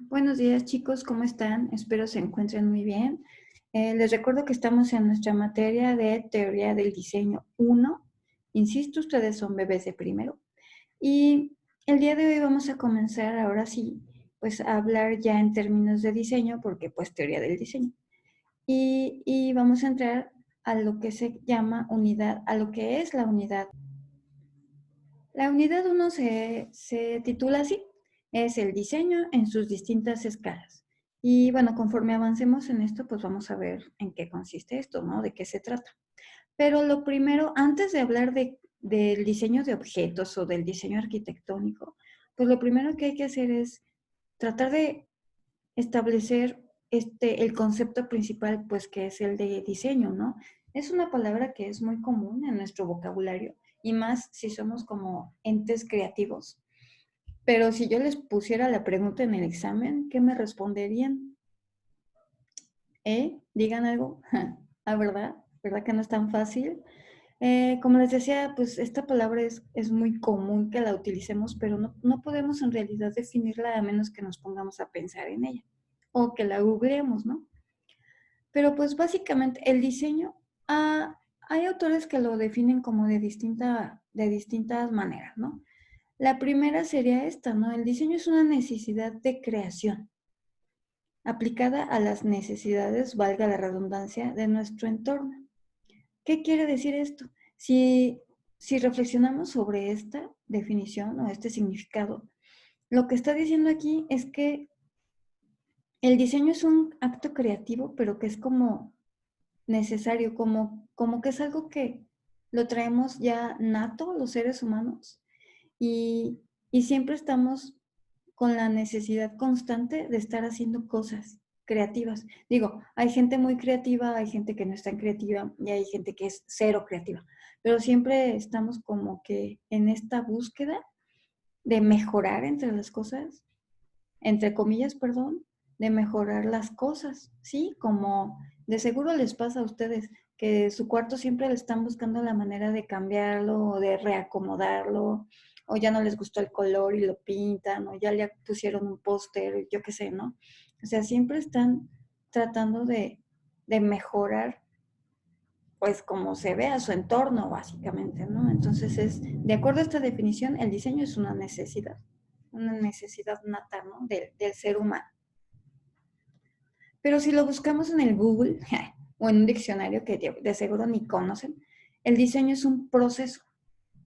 Buenos días chicos, ¿cómo están? Espero se encuentren muy bien. Les recuerdo que estamos en nuestra materia de Teoría del Diseño 1. Insisto, ustedes son bebés de primero. Y el día de hoy vamos a comenzar, ahora sí, pues a hablar ya en términos de diseño, porque pues teoría del diseño. Y vamos a entrar a lo que se llama unidad, a lo que es la unidad. La unidad 1 se titula así, es el diseño en sus distintas escalas. Y bueno, conforme avancemos en esto, pues vamos a ver en qué consiste esto, ¿no? De qué se trata. Pero lo primero, antes de hablar del diseño de objetos o del diseño arquitectónico, pues lo primero que hay que hacer es tratar de establecer el concepto principal, pues que es el de diseño, ¿no? Es una palabra que es muy común en nuestro vocabulario y más si somos como entes creativos. Pero si yo les pusiera la pregunta en el examen, ¿qué me responderían? Digan algo. ¿Ah, verdad? ¿Verdad que no es tan fácil? Como les decía, pues esta palabra es muy común que la utilicemos, pero no podemos en realidad definirla a menos que nos pongamos a pensar en ella o que la googleemos, ¿no? Pero pues básicamente el diseño, hay autores que lo definen como de distintas maneras, ¿no? La primera sería esta, ¿no? El diseño es una necesidad de creación aplicada a las necesidades, valga la redundancia, de nuestro entorno. ¿Qué quiere decir esto? Si reflexionamos sobre esta definición o este significado, lo que está diciendo aquí es que el diseño es un acto creativo, pero que es como necesario, como que es algo que lo traemos ya nato los seres humanos y, y siempre estamos con la necesidad constante de estar haciendo cosas creativas. Digo, hay gente muy creativa, hay gente que no es tan creativa y hay gente que es cero creativa, pero siempre estamos como que en esta búsqueda de mejorar entre las cosas, entre comillas, perdón, de mejorar las cosas, ¿sí? Como de seguro les pasa a ustedes que su cuarto siempre le están buscando la manera de cambiarlo o de reacomodarlo, o ya no les gustó el color y lo pintan, o ya le pusieron un póster, yo qué sé, ¿no? O sea, siempre están tratando de mejorar, pues como se ve a su entorno, básicamente, ¿no? Entonces de acuerdo a esta definición, el diseño es una necesidad nata, ¿no? Del ser humano. Pero si lo buscamos en el Google o en un diccionario que de seguro ni conocen, el diseño es un proceso,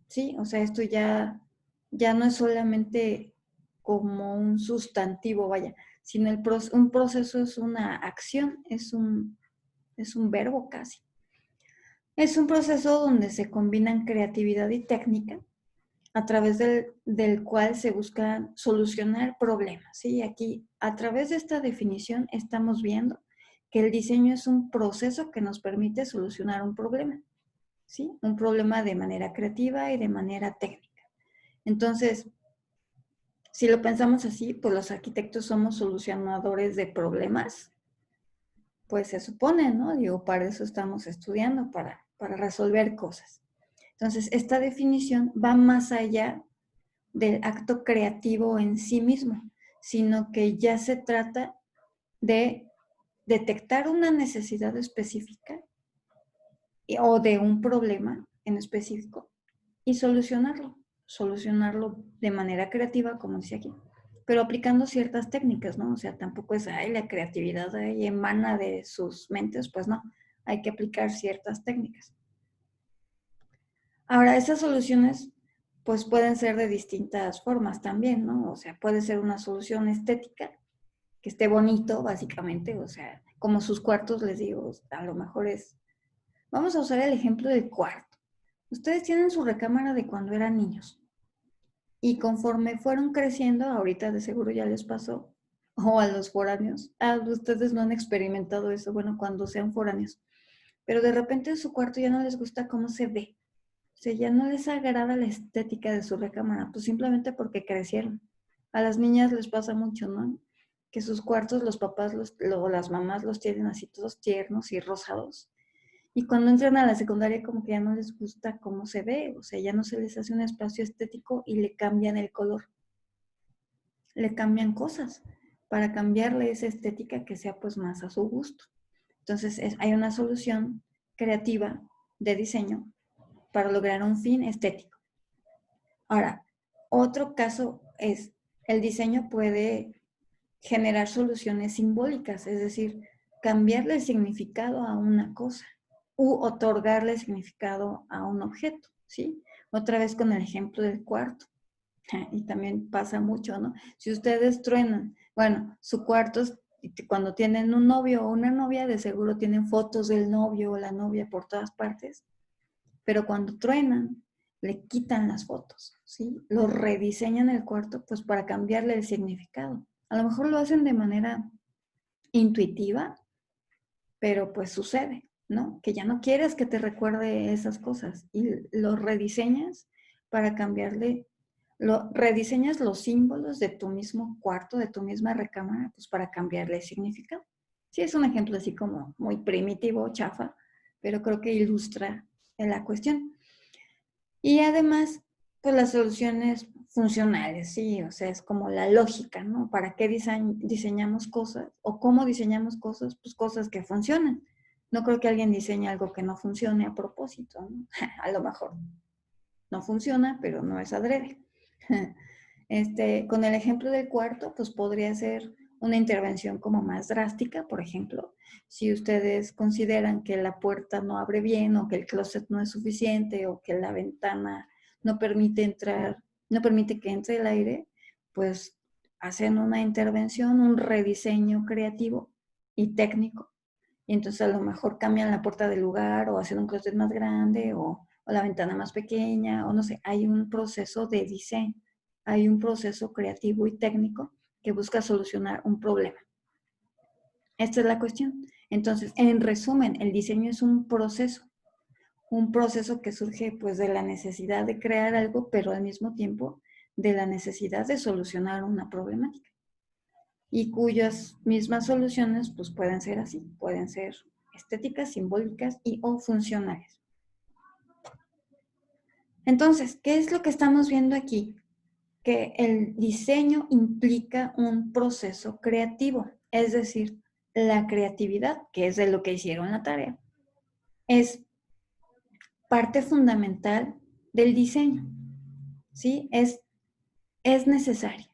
¿sí? O sea, esto ya no es solamente como un sustantivo, vaya, sino un proceso es una acción, es un verbo casi. Es un proceso donde se combinan creatividad y técnica a través del cual se busca solucionar problemas. ¿Sí? Aquí, a través de esta definición, estamos viendo que el diseño es un proceso que nos permite solucionar un problema. ¿Sí? Un problema de manera creativa y de manera técnica. Entonces, si lo pensamos así, pues los arquitectos somos solucionadores de problemas, pues se supone, ¿no? Digo, para eso estamos estudiando, para resolver cosas. Entonces, esta definición va más allá del acto creativo en sí mismo, sino que ya se trata de detectar una necesidad específica o de un problema en específico y solucionarlo de manera creativa, como dice aquí, pero aplicando ciertas técnicas, ¿no? O sea, tampoco es, ay, la creatividad ahí emana de sus mentes, pues no, hay que aplicar ciertas técnicas. Ahora, esas soluciones pues pueden ser de distintas formas también, ¿no? O sea, puede ser una solución estética, que esté bonito, básicamente, o sea, como sus cuartos, les digo, a lo mejor vamos a usar el ejemplo del cuarto. Ustedes tienen su recámara de cuando eran niños y conforme fueron creciendo, ahorita de seguro ya les pasó, o a los foráneos, ustedes no han experimentado eso, bueno, cuando sean foráneos, pero de repente su cuarto ya no les gusta cómo se ve. O sea, ya no les agrada la estética de su recámara, pues simplemente porque crecieron. A las niñas les pasa mucho, ¿no? Que sus cuartos los papás o las mamás los tienen así todos tiernos y rosados. Y cuando entran a la secundaria como que ya no les gusta cómo se ve, o sea, ya no se les hace un espacio estético y le cambian el color, le cambian cosas. para cambiarle esa estética que sea pues más a su gusto. Entonces hay una solución creativa de diseño para lograr un fin estético. Ahora, otro caso es el diseño puede generar soluciones simbólicas, es decir, cambiarle el significado a una cosa u otorgarle significado a un objeto, ¿sí? Otra vez con el ejemplo del cuarto. Y también pasa mucho, ¿no? Si ustedes truenan, bueno, su cuarto, cuando tienen un novio o una novia, de seguro tienen fotos del novio o la novia por todas partes, pero cuando truenan, le quitan las fotos, ¿sí? Lo rediseñan el cuarto, pues para cambiarle el significado. A lo mejor lo hacen de manera intuitiva, pero pues sucede, ¿no? Que ya no quieres que te recuerde esas cosas y lo rediseñas para cambiarle, rediseñas los símbolos de tu mismo cuarto, de tu misma recámara, pues para cambiarle el significado. Sí, es un ejemplo así como muy primitivo, chafa, pero creo que ilustra la cuestión. Y además, pues las soluciones funcionales, sí, o sea, es como la lógica, ¿no? ¿Para qué diseñamos cosas? ¿O cómo diseñamos cosas? Pues cosas que funcionan. No creo que alguien diseñe algo que no funcione a propósito, ¿no? A lo mejor no funciona, pero no es adrede. Con el ejemplo del cuarto, pues podría ser una intervención como más drástica, por ejemplo, si ustedes consideran que la puerta no abre bien o que el closet no es suficiente o que la ventana no permite entrar, no permite que entre el aire, pues hacen una intervención, un rediseño creativo y técnico. Y entonces a lo mejor cambian la puerta del lugar o hacen un closet más grande o la ventana más pequeña o no sé, hay un proceso de diseño, hay un proceso creativo y técnico que busca solucionar un problema. Esta es la cuestión. Entonces, en resumen, el diseño es un proceso que surge pues de la necesidad de crear algo, pero al mismo tiempo de la necesidad de solucionar una problemática. Y cuyas mismas soluciones pues pueden ser así, pueden ser estéticas, simbólicas y o funcionales. Entonces, ¿qué es lo que estamos viendo aquí? Que el diseño implica un proceso creativo, es decir, la creatividad, que es de lo que hicieron la tarea, es parte fundamental del diseño, ¿sí? Es necesario.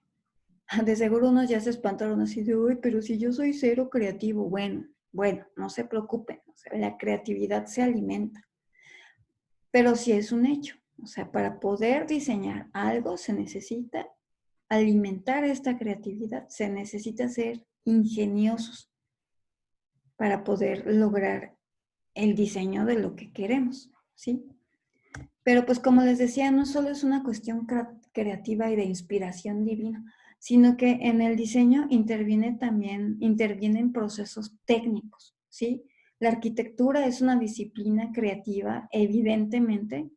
De seguro unos ya se espantaron así de, uy, pero si yo soy cero creativo, bueno, no se preocupen, o sea, la creatividad se alimenta, pero sí es un hecho, o sea, para poder diseñar algo se necesita alimentar esta creatividad, se necesita ser ingeniosos para poder lograr el diseño de lo que queremos, ¿sí? Pero pues como les decía, no solo es una cuestión creativa y de inspiración divina, sino que en el diseño intervienen procesos técnicos, ¿sí? La arquitectura es una disciplina creativa, evidentemente,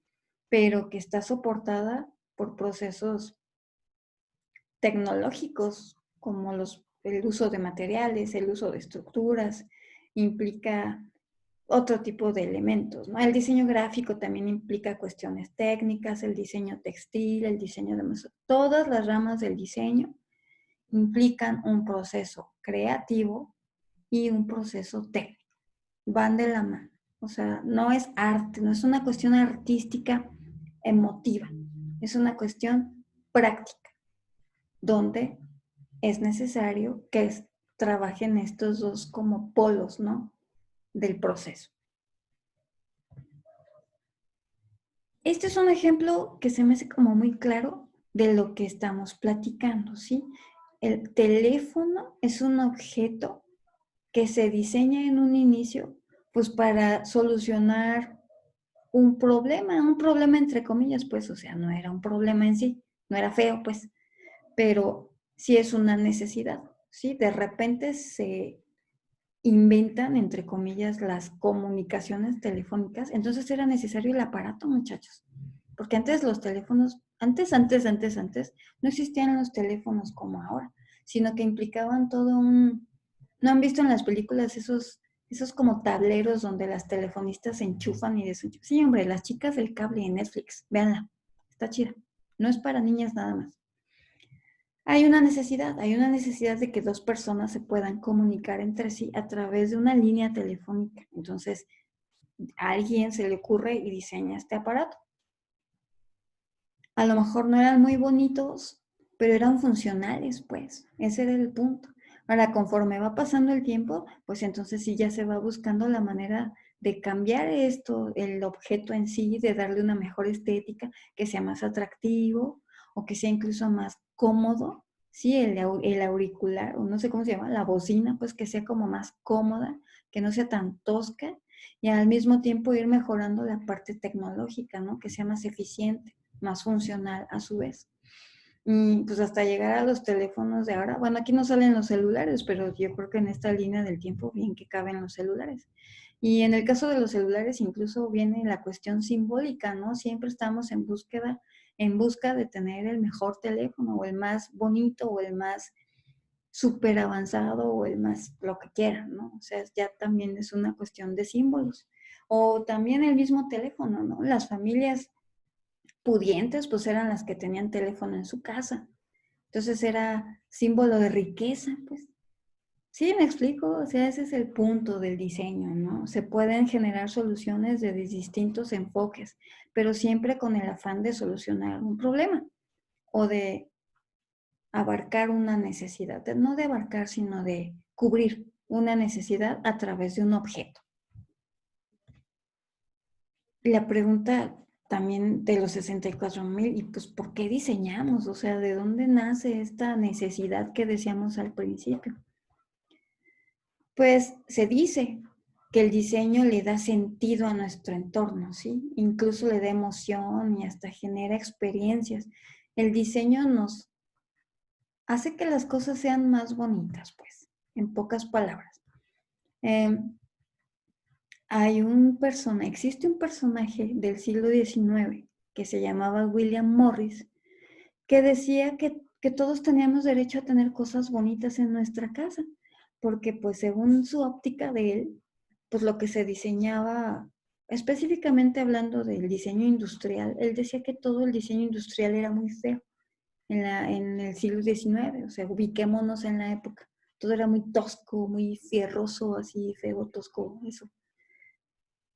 pero que está soportada por procesos tecnológicos, como el uso de materiales, el uso de estructuras, implica otro tipo de elementos, ¿no? El diseño gráfico también implica cuestiones técnicas, el diseño textil, el diseño de todas las ramas del diseño implican un proceso creativo y un proceso técnico. Van de la mano. O sea, no es arte, no es una cuestión artística emotiva, es una cuestión práctica, donde es necesario que trabajen estos dos como polos, ¿no? Del proceso. Este es un ejemplo que se me hace como muy claro de lo que estamos platicando, ¿sí? El teléfono es un objeto que se diseña en un inicio, pues para solucionar un problema entre comillas, pues, o sea, no era un problema en sí, no era feo, pues, pero sí es una necesidad, ¿sí? De repente se inventan, entre comillas, las comunicaciones telefónicas, entonces era necesario el aparato, muchachos, porque antes los teléfonos, antes, no existían los teléfonos como ahora, sino que implicaban todo ¿no han visto en las películas esos como tableros donde las telefonistas se enchufan y desenchufan? Sí, hombre, Las chicas del cable en Netflix, véanla, está chida, no es para niñas nada más. Hay una necesidad de que dos personas se puedan comunicar entre sí a través de una línea telefónica. Entonces, a alguien se le ocurre y diseña este aparato. A lo mejor no eran muy bonitos, pero eran funcionales, pues. Ese era el punto. Ahora, conforme va pasando el tiempo, pues entonces sí ya se va buscando la manera de cambiar esto, el objeto en sí, de darle una mejor estética, que sea más atractivo o que sea incluso más cómodo. Sí, el auricular, o no sé cómo se llama, la bocina, pues que sea como más cómoda, que no sea tan tosca y al mismo tiempo ir mejorando la parte tecnológica, ¿no? Que sea más eficiente, más funcional a su vez. Y pues hasta llegar a los teléfonos de ahora. Bueno, aquí no salen los celulares, pero yo creo que en esta línea del tiempo bien que caben los celulares. Y en el caso de los celulares incluso viene la cuestión simbólica, ¿no? Siempre estamos en busca de tener el mejor teléfono o el más bonito o el más súper avanzado o el más, lo que quieran, ¿no? O sea, ya también es una cuestión de símbolos. O también el mismo teléfono, ¿no? Las familias pudientes, pues eran las que tenían teléfono en su casa. Entonces era símbolo de riqueza, pues. Sí, me explico, o sea, ese es el punto del diseño, ¿no? Se pueden generar soluciones de distintos enfoques, pero siempre con el afán de solucionar un problema o de abarcar una necesidad, no de abarcar, sino de cubrir una necesidad a través de un objeto. La pregunta también de los 64,000, y pues, ¿por qué diseñamos? O sea, ¿de dónde nace esta necesidad que decíamos al principio? Pues se dice que el diseño le da sentido a nuestro entorno, ¿sí? Incluso le da emoción y hasta genera experiencias. El diseño nos hace que las cosas sean más bonitas, pues, en pocas palabras. Eh, existe un personaje del siglo XIX que se llamaba William Morris, que decía que todos teníamos derecho a tener cosas bonitas en nuestra casa, porque pues según su óptica de él, pues lo que se diseñaba, específicamente hablando del diseño industrial, él decía que todo el diseño industrial era muy feo en el siglo XIX, o sea, ubiquémonos en la época. Todo era muy tosco, muy fierroso, así feo, tosco, eso.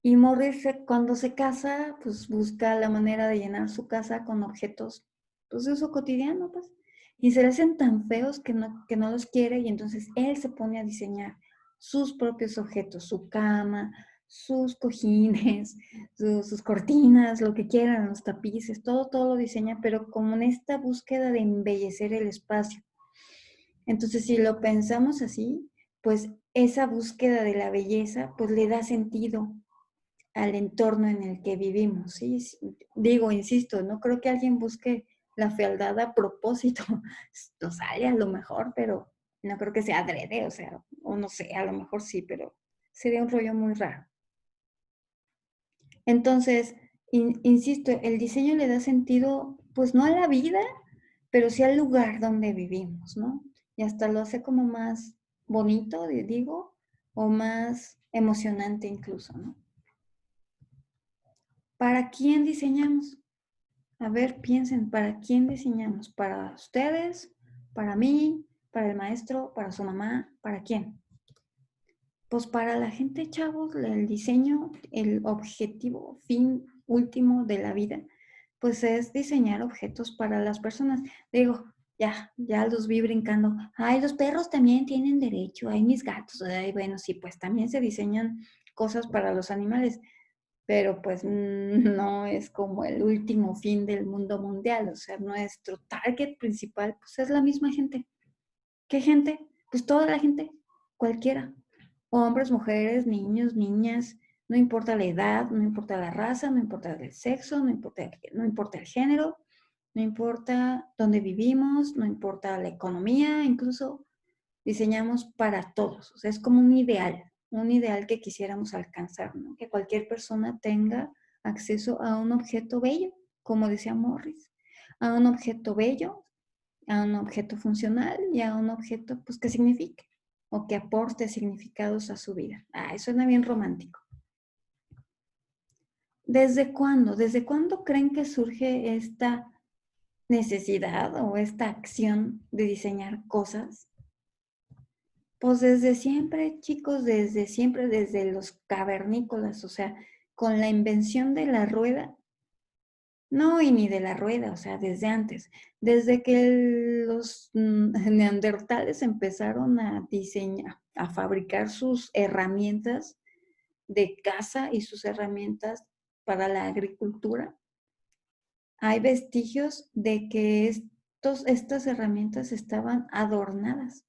Y Morris cuando se casa, pues busca la manera de llenar su casa con objetos, pues de uso cotidiano, pues. Y se le hacen tan feos que no los quiere y entonces él se pone a diseñar sus propios objetos, su cama, sus cojines, sus cortinas, lo que quieran, los tapices, todo lo diseña, pero como en esta búsqueda de embellecer el espacio. Entonces, si lo pensamos así, pues esa búsqueda de la belleza, pues le da sentido al entorno en el que vivimos, ¿sí? Digo, insisto, no creo que alguien busque la fealdad a propósito, lo sale a lo mejor, pero no creo que sea adrede, o sea, o no sé, a lo mejor sí, pero sería un rollo muy raro. Entonces, insisto, el diseño le da sentido, pues no a la vida, pero sí al lugar donde vivimos, ¿no? Y hasta lo hace como más bonito, digo, o más emocionante incluso, ¿no? ¿Para quién diseñamos? A ver, piensen, ¿para quién diseñamos? ¿Para ustedes? ¿Para mí? ¿Para el maestro? ¿Para su mamá? ¿Para quién? Pues para la gente, chavos, el diseño, el objetivo, fin último de la vida, pues es diseñar objetos para las personas. Digo, ya los vi brincando. Ay, los perros también tienen derecho. Ay, mis gatos. Ay, bueno, sí, pues también se diseñan cosas para los animales, pero pues no es como el último fin del mundo mundial, o sea, nuestro target principal pues es la misma gente. ¿Qué gente? Pues toda la gente, cualquiera, hombres, mujeres, niños, niñas, no importa la edad, no importa la raza, no importa el sexo, no importa el género, no importa dónde vivimos, no importa la economía, incluso diseñamos para todos, o sea, es como un ideal que quisiéramos alcanzar, ¿no? Que cualquier persona tenga acceso a un objeto bello, como decía Morris, a un objeto bello, a un objeto funcional y a un objeto pues que signifique o que aporte significados a su vida. Eso suena bien romántico. ¿Desde cuándo? ¿Desde cuándo creen que surge esta necesidad o esta acción de diseñar cosas? Pues desde siempre, chicos, desde siempre, desde los cavernícolas, o sea, con la invención de la rueda, no, y ni de la rueda, o sea, desde antes, desde que los neandertales empezaron a diseñar, a fabricar sus herramientas de caza y sus herramientas para la agricultura, hay vestigios de que estas herramientas estaban adornadas.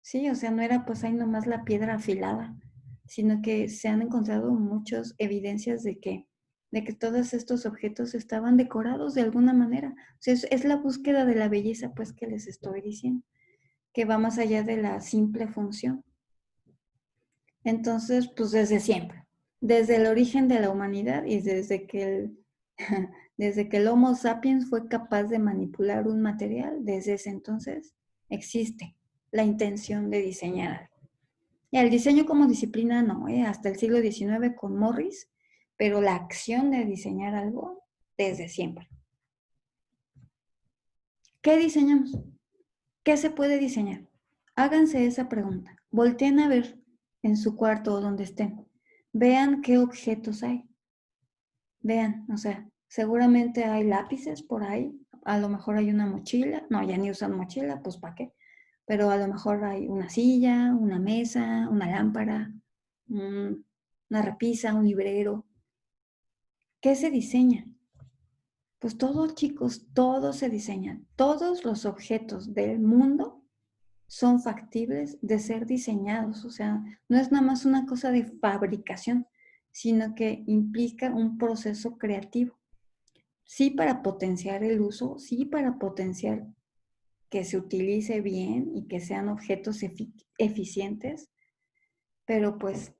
Sí, o sea, no era pues ahí nomás la piedra afilada, sino que se han encontrado muchas evidencias de que todos estos objetos estaban decorados de alguna manera. O sea, es la búsqueda de la belleza, pues, que les estoy diciendo, que va más allá de la simple función. Entonces, pues desde siempre, desde el origen de la humanidad y desde que el Homo sapiens fue capaz de manipular un material, desde ese entonces existe la intención de diseñar algo. Y el diseño como disciplina no, hasta el siglo XIX con Morris, pero la acción de diseñar algo desde siempre. ¿Qué diseñamos? ¿Qué se puede diseñar? Háganse esa pregunta. Volteen a ver en su cuarto o donde estén. Vean qué objetos hay. Vean, o sea, seguramente hay lápices por ahí. A lo mejor hay una mochila. No, ya ni usan mochila, pues ¿para qué? Pero a lo mejor hay una silla, una mesa, una lámpara, una repisa, un librero. ¿Qué se diseña? Pues todo, chicos, todo se diseña. Todos los objetos del mundo son factibles de ser diseñados. O sea, no es nada más una cosa de fabricación, sino que implica un proceso creativo. Sí para potenciar el uso, sí para potenciar que se utilice bien y que sean objetos eficientes, pero pues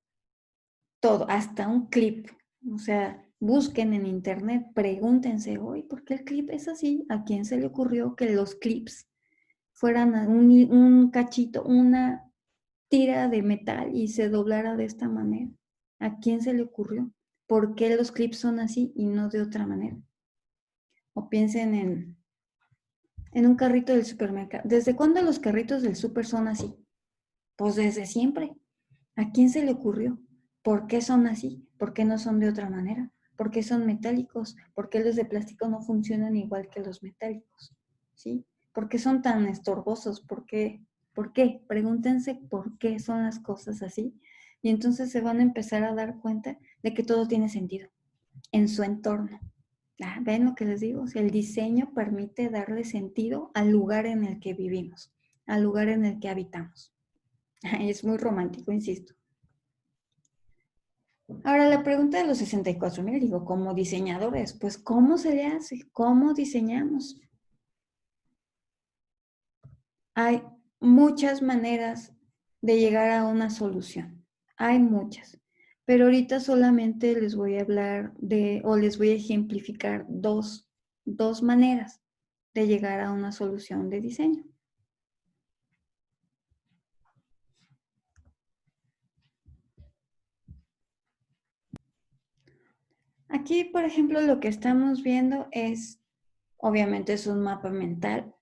todo, hasta un clip. O sea, busquen en internet, pregúntense, oye, ¿por qué el clip es así? ¿A quién se le ocurrió que los clips fueran un cachito, una tira de metal y se doblara de esta manera? ¿A quién se le ocurrió? ¿Por qué los clips son así y no de otra manera? O piensen en un carrito del supermercado. ¿Desde cuándo los carritos del super son así? Pues desde siempre. ¿A quién se le ocurrió? ¿Por qué son así? ¿Por qué no son de otra manera? ¿Por qué son metálicos? ¿Por qué los de plástico no funcionan igual que los metálicos? ¿Sí? ¿Por qué son tan estorbosos? ¿Por qué? ¿Por qué? Pregúntense por qué son las cosas así. Y entonces se van a empezar a dar cuenta de que todo tiene sentido en su entorno. ¿Ven lo que les digo? O sea, el diseño permite darle sentido al lugar en el que vivimos, al lugar en el que habitamos. Es muy romántico, insisto. Ahora, la pregunta de los 64,000, digo, como diseñadores, pues, ¿cómo se le hace? ¿Cómo diseñamos? Hay muchas maneras de llegar a una solución. Hay muchas. Pero ahorita solamente les voy a hablar o les voy a ejemplificar dos maneras de llegar a una solución de diseño. Aquí, por ejemplo, lo que estamos viendo obviamente es un mapa mental,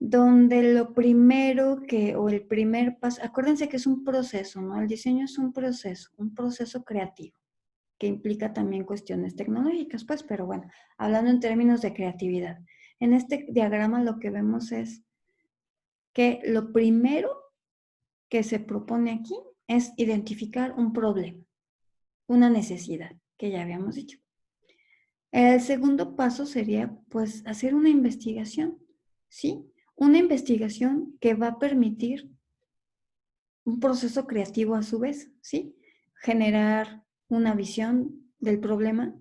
donde lo primero o el primer paso, acuérdense que es un proceso, ¿no? El diseño es un proceso creativo, que implica también cuestiones tecnológicas, pues, pero bueno, hablando en términos de creatividad. En este diagrama lo que vemos es que lo primero que se propone aquí es identificar un problema, una necesidad, que ya habíamos dicho. El segundo paso sería, pues, hacer una investigación, ¿sí? Una investigación que va a permitir un proceso creativo a su vez, ¿sí? Generar una visión del problema,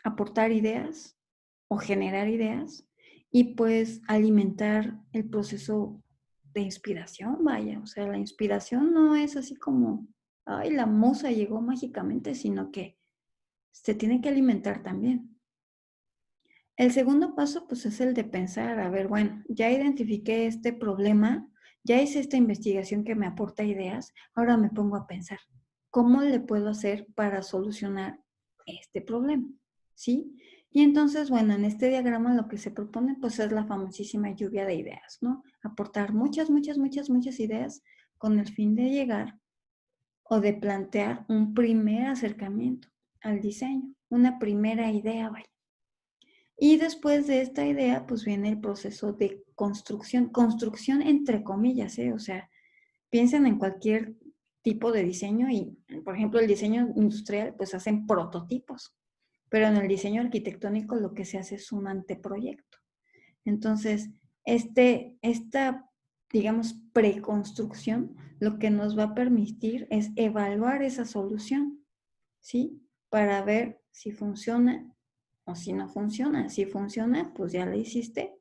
aportar ideas o generar ideas y pues alimentar el proceso de inspiración, vaya. O sea, la inspiración no es así como, ay, la musa llegó mágicamente, sino que se tiene que alimentar también. El segundo paso, pues, es el de pensar, a ver, bueno, ya identifiqué este problema, ya hice esta investigación que me aporta ideas, ahora me pongo a pensar, ¿cómo le puedo hacer para solucionar este problema? ¿Sí? Y entonces, bueno, en este diagrama lo que se propone pues es la famosísima lluvia de ideas, ¿no? Aportar muchas, muchas, muchas, muchas ideas con el fin de llegar o de plantear un primer acercamiento al diseño, una primera idea, vaya. Y después de esta idea, pues viene el proceso de construcción entre comillas, ¿eh? O sea, piensen en cualquier tipo de diseño y, por ejemplo, el diseño industrial, pues hacen prototipos, pero en el diseño arquitectónico lo que se hace es un anteproyecto. Entonces, esta, digamos, preconstrucción, lo que nos va a permitir es evaluar esa solución, ¿sí? Para ver si funciona o si no funciona. Si funciona, pues ya la hiciste.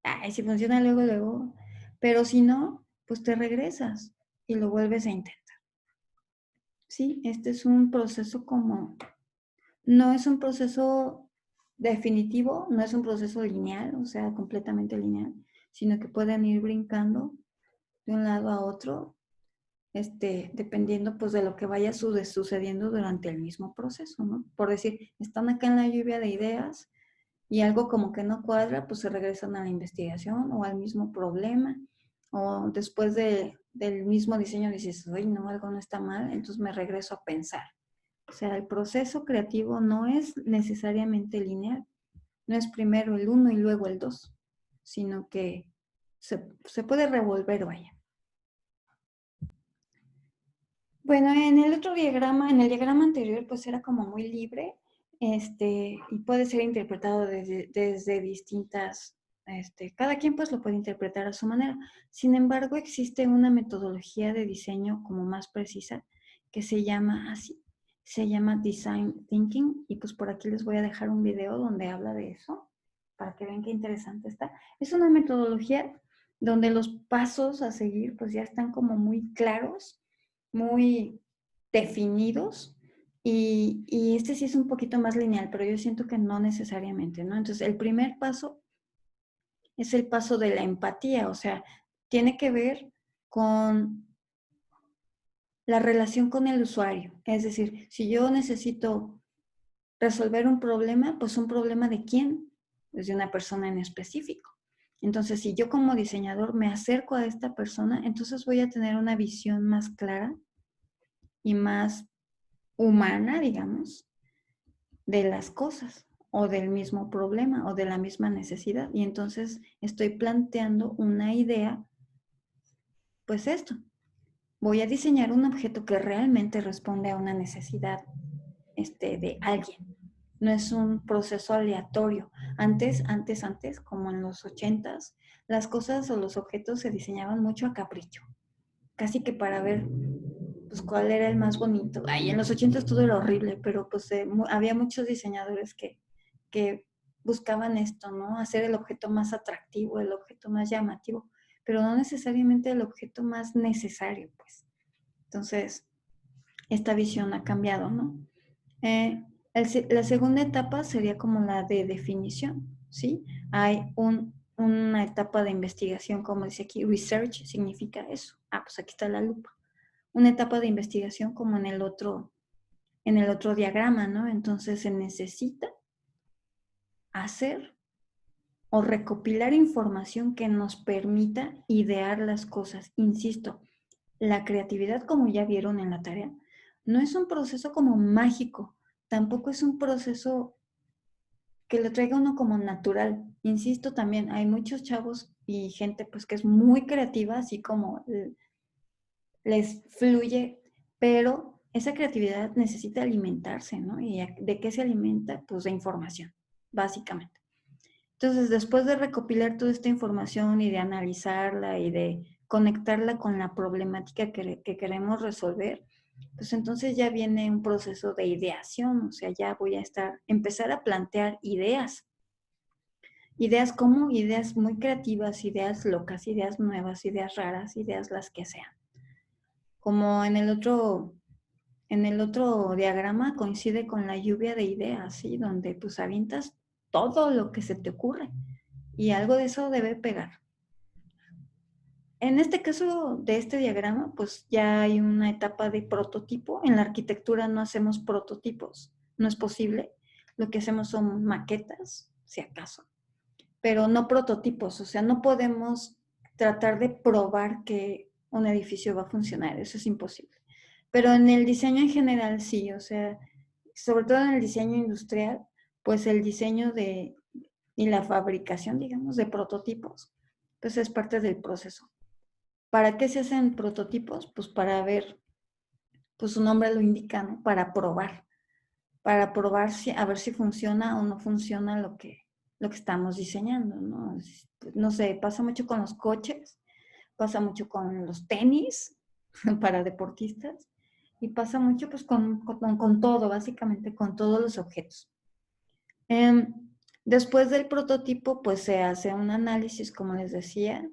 Ay, si funciona luego, luego. Pero si no, pues te regresas y lo vuelves a intentar. Sí, este es un proceso como, no es un proceso definitivo, no es un proceso lineal, o sea, completamente lineal, sino que pueden ir brincando de un lado a otro, dependiendo pues de lo que vaya sucediendo durante el mismo proceso, ¿no? Por decir, están acá en la lluvia de ideas y algo como que no cuadra, pues se regresan a la investigación o al mismo problema, o después del mismo diseño dices, oye, no, algo no está mal, entonces me regreso a pensar. O sea, el proceso creativo no es necesariamente lineal, no es primero el uno y luego el dos, sino que se puede revolver, vaya. Bueno, en el otro diagrama, en el diagrama anterior, pues era como muy libre, y puede ser interpretado desde distintas, cada quien pues lo puede interpretar a su manera. Sin embargo, existe una metodología de diseño como más precisa que se llama así, se llama Design Thinking, y pues por aquí les voy a dejar un video donde habla de eso, para que vean qué interesante está. Es una metodología donde los pasos a seguir pues ya están como muy claros, muy definidos, y este sí es un poquito más lineal, pero yo siento que no necesariamente, ¿no? Entonces, el primer paso es el paso de la empatía, o sea, tiene que ver con la relación con el usuario. Es decir, si yo necesito resolver un problema, pues un problema de quién, pues de una persona en específico. Entonces, si yo como diseñador me acerco a esta persona, entonces voy a tener una visión más clara y más humana, digamos, de las cosas o del mismo problema o de la misma necesidad. Y entonces estoy planteando una idea, pues esto, voy a diseñar un objeto que realmente responde a una necesidad de alguien. No es un proceso aleatorio. Antes, como en los 80s, las cosas o los objetos se diseñaban mucho a capricho, casi que para ver pues cuál era el más bonito. Ay, en los 80 todo era horrible, pero pues había muchos diseñadores que buscaban esto, ¿no? Hacer el objeto más atractivo, el objeto más llamativo, pero no necesariamente el objeto más necesario, pues. Entonces, esta visión ha cambiado, ¿no? La segunda etapa sería como la de definición, ¿sí? Hay una etapa de investigación, como dice aquí, research significa eso. Ah, pues aquí está la lupa. Una etapa de investigación como en el otro diagrama, ¿no? Entonces se necesita hacer o recopilar información que nos permita idear las cosas. Insisto, la creatividad, como ya vieron en la tarea, no es un proceso como mágico, tampoco es un proceso que lo traiga uno como natural. Insisto también, hay muchos chavos y gente pues que es muy creativa, así como les fluye, pero esa creatividad necesita alimentarse, ¿no? ¿Y de qué se alimenta? Pues de información, básicamente. Entonces, después de recopilar toda esta información y de analizarla y de conectarla con la problemática que queremos resolver, pues entonces ya viene un proceso de ideación, o sea, ya voy a empezar a plantear ideas. Ideas como ideas muy creativas, ideas locas, ideas nuevas, ideas raras, ideas las que sean. Como en el otro diagrama coincide con la lluvia de ideas, ¿sí? Donde pues avientas todo lo que se te ocurre y algo de eso debe pegar. En este caso de este diagrama, pues ya hay una etapa de prototipo. En la arquitectura no hacemos prototipos, no es posible. lo que hacemos son maquetas, si acaso, pero no prototipos, o sea, no podemos tratar de probar que un edificio va a funcionar, eso es imposible. Pero en el diseño en general sí, o sea, sobre todo en el diseño industrial, pues el diseño y la fabricación, digamos, de prototipos, pues es parte del proceso. ¿Para qué se hacen prototipos? Pues para ver, pues su nombre lo indica, ¿no? Para probar si, a ver si funciona o no funciona lo que estamos diseñando, ¿no? No sé, pasa mucho con los coches, pasa mucho con los tenis para deportistas y pasa mucho pues con todo, básicamente con todos los objetos. Eh, Después del prototipo pues se hace un análisis, como les decía,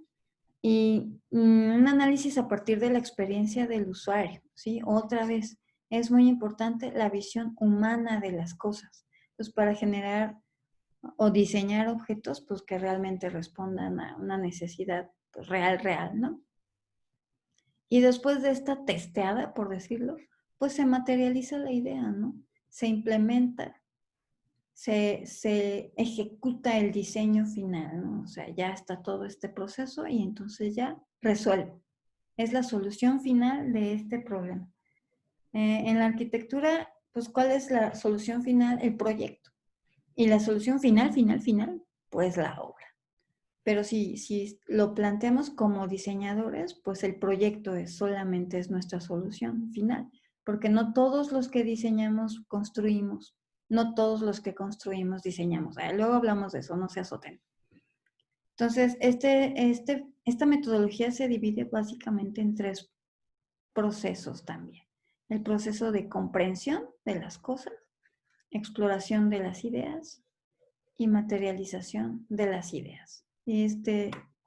y un análisis a partir de la experiencia del usuario, ¿sí? Otra vez, es muy importante la visión humana de las cosas, pues para generar o diseñar objetos pues que realmente respondan a una necesidad pues, real, ¿no? Y después de esta testeada, por decirlo, pues se materializa la idea, ¿no? Se implementa, se ejecuta el diseño final, ¿no? O sea, ya está todo este proceso y entonces ya resuelve. Es la solución final de este problema. En la arquitectura, pues, ¿cuál es la solución final? El proyecto. Y la solución final, pues la obra. Pero si lo planteamos como diseñadores, pues el proyecto solamente es nuestra solución final, porque no todos los que diseñamos construimos, no todos los que construimos diseñamos. Luego hablamos de eso, no se azoten. Entonces, esta metodología se divide básicamente en tres procesos también. El proceso de comprensión de las cosas, exploración de las ideas y materialización de las ideas. Y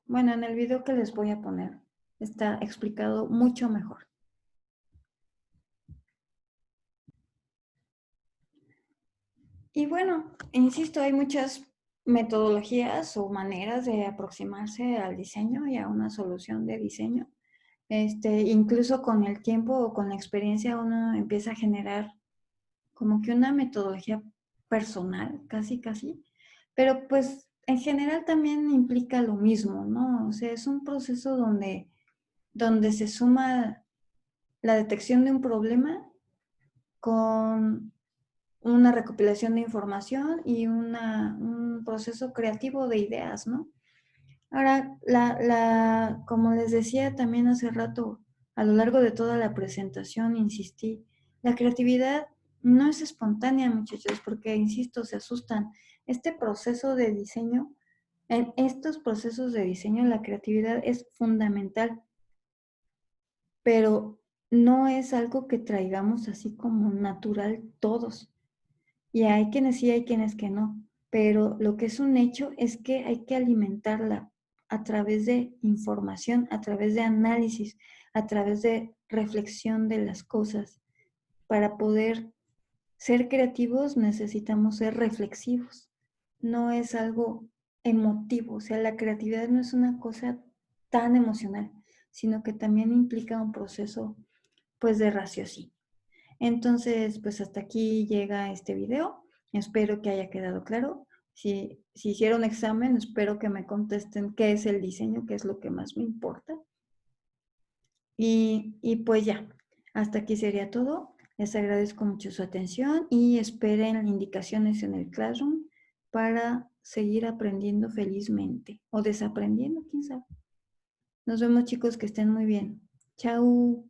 bueno, en el video que les voy a poner está explicado mucho mejor. Y bueno, insisto, hay muchas metodologías o maneras de aproximarse al diseño y a una solución de diseño. Incluso con el tiempo o con la experiencia uno empieza a generar como que una metodología personal, casi, pero pues en general también implica lo mismo, ¿no? O sea, es un proceso donde se suma la detección de un problema con una recopilación de información y un proceso creativo de ideas, ¿no? Ahora, como les decía también hace rato, a lo largo de toda la presentación, insistí, la creatividad no es espontánea, muchachos, porque, insisto, se asustan. Este proceso de diseño, en estos procesos de diseño, la creatividad es fundamental, pero no es algo que traigamos así como natural todos. Y hay quienes sí, hay quienes que no. Pero lo que es un hecho es que hay que alimentarla a través de información, a través de análisis, a través de reflexión de las cosas. Para poder ser creativos necesitamos ser reflexivos. No es algo emotivo, o sea, la creatividad no es una cosa tan emocional, sino que también implica un proceso pues de raciocinio. Entonces, pues hasta aquí llega este video. Espero que haya quedado claro. Si hicieron examen, espero que me contesten qué es el diseño, qué es lo que más me importa. Y pues ya, hasta aquí sería todo. Les agradezco mucho su atención y esperen indicaciones en el Classroom para seguir aprendiendo felizmente o desaprendiendo, quién sabe. Nos vemos, chicos, que estén muy bien. Chao.